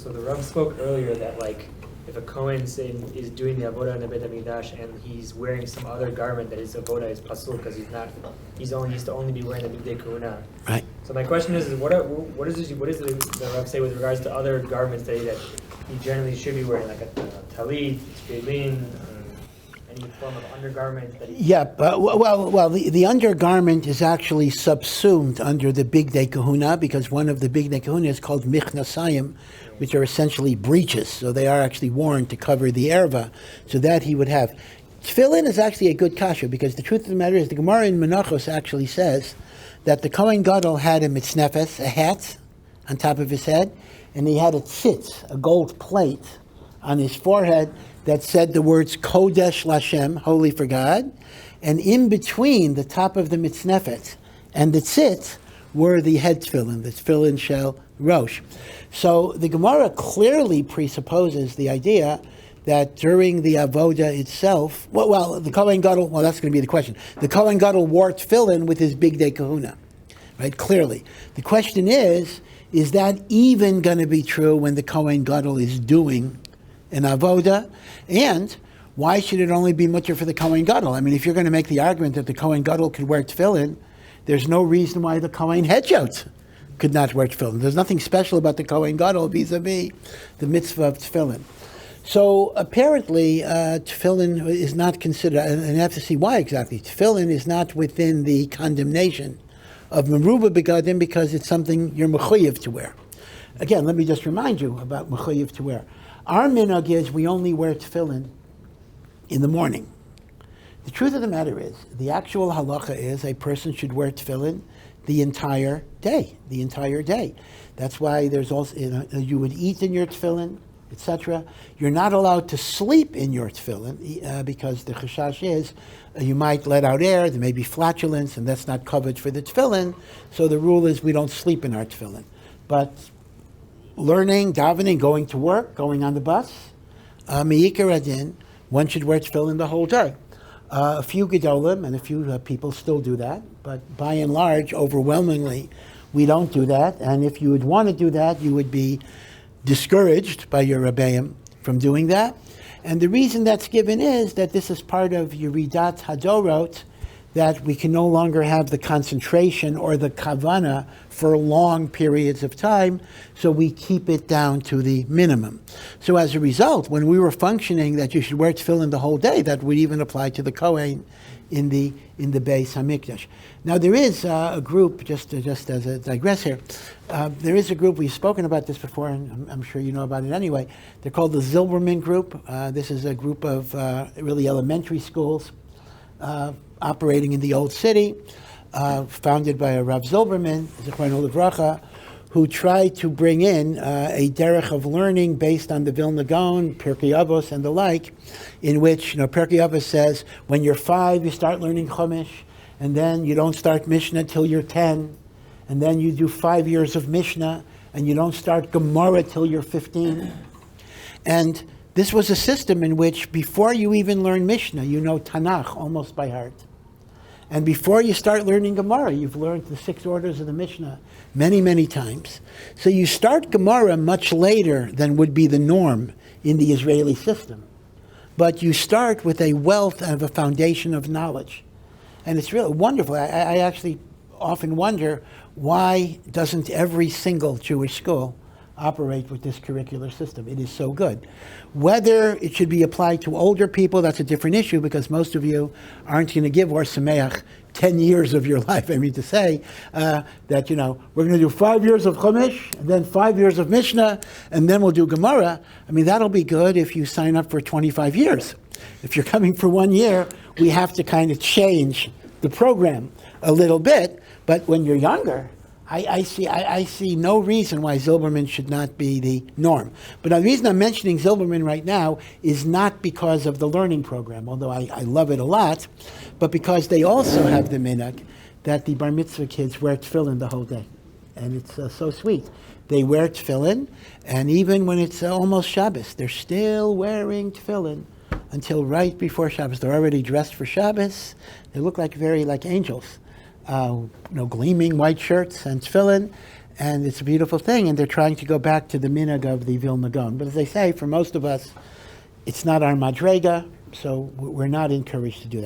So the Rav spoke earlier that like if a Kohen is doing the avodah in the Beit Hamikdash and he's wearing some other garment that his avodah is pasul because he's to only be wearing the bigdei kahuna. Right. So my question is what does the Rav say with regards to other garments that he generally should be wearing, like a talit, tefillin, any form of undergarment? The undergarment is actually subsumed under the bigdei kahuna because one of the bigdei kahuna is called michnasayim, which are essentially breeches. So they are actually worn to cover the erva. So that he would have. Tefillin is actually a good kasha because the truth of the matter is the Gemara in Menachos actually says that the Kohen Gadol had a mitznefes, a hat on top of his head, and he had a tzitz, a gold plate on his forehead that said the words Kodesh Lashem, holy for God, and in between the top of the mitznefet and the tzitz were the head tefillin, the tefillin shel rosh. So the Gemara clearly presupposes the idea that during the avoda itself, the Kohen Gadol, that's going to be the question. The Kohen Gadol wore tefillin with his bigdei kahuna, right? Clearly. The question is that even going to be true when the Kohen Gadol is doing an avoda? And why should it only be mutter for the Kohen Gadol? I mean, if you're going to make the argument that the Kohen Gadol could wear tefillin, there's no reason why the Kohen Hedjot could not wear tefillin. There's nothing special about the Kohen Gadol vis-a-vis the mitzvah of tefillin. So apparently, tefillin is not considered, and you have to see why exactly. Tefillin is not within the condemnation of meruba begadim because it's something you're mechuyev to wear. Again, let me just remind you about mechuyev to wear. Our minhag is we only wear tefillin in the morning. The truth of the matter is, the actual halacha is a person should wear tefillin the entire day. That's why there's also, you would eat in your tefillin, etc. You're not allowed to sleep in your tefillin because the chashash is you might let out air, there may be flatulence, and that's not covered for the tefillin. So the rule is we don't sleep in our tefillin. But learning, davening, going to work, going on the bus, me'ikar adin, one should wear tefillin the whole day. A few gedolim and a few people still do that, but by and large, overwhelmingly, we don't do that. And if you would want to do that, you would be discouraged by your Rebbeim from doing that. And the reason that's given is that this is part of Yeridat Hadorot, that we can no longer have the concentration or the kavana for long periods of time, so we keep it down to the minimum. So as a result, when we were functioning that you should wear tefillin the whole day, that would even apply to the Kohen in the Beis Hamikdash. Now there is a group, just as a digress here, there is a group, we've spoken about this before, and I'm sure you know about it anyway. They're called the Zilberman Group. This is a group of really elementary schools operating in the Old City, founded by a Rav Zilberman, Zichrono Livracha, who tried to bring in a derech of learning based on the Vilna Gaon, Pirkei Avos, and the like, in which Pirkei Avos says, when you're 5, you start learning Chumash, and then you don't start Mishnah till you're 10, and then you do 5 years of Mishnah, and you don't start Gemara till you're 15. And this was a system in which before you even learn Mishnah, you know Tanakh almost by heart. And before you start learning Gemara, you've learned the 6 orders of the Mishnah many, many times. So you start Gemara much later than would be the norm in the Israeli system. But you start with a wealth of a foundation of knowledge. And it's really wonderful. I actually often wonder, why doesn't every single Jewish school operate with this curricular system? It is so good. Whether it should be applied to older people, that's a different issue, because most of you aren't going to give Or Sameach 10 years of your life. I mean to say that, we're going to do 5 years of Chumash, and then 5 years of Mishnah, and then we'll do Gemara. I mean, that'll be good if you sign up for 25 years. If you're coming for 1 year, we have to kind of change the program a little bit. But when you're younger, I see no reason why Zilberman should not be the norm. But the reason I'm mentioning Zilberman right now is not because of the learning program, although I love it a lot, but because they also have the minhag that the bar mitzvah kids wear tefillin the whole day. And it's so sweet. They wear tefillin, and even when it's almost Shabbos, they're still wearing tefillin until right before Shabbos. They're already dressed for Shabbos. They look very like angels. Gleaming white shirts and tefillin, and it's a beautiful thing, and they're trying to go back to the minhag of the Vilna Gaon. But as I say, for most of us, it's not our madrega, so we're not encouraged to do that.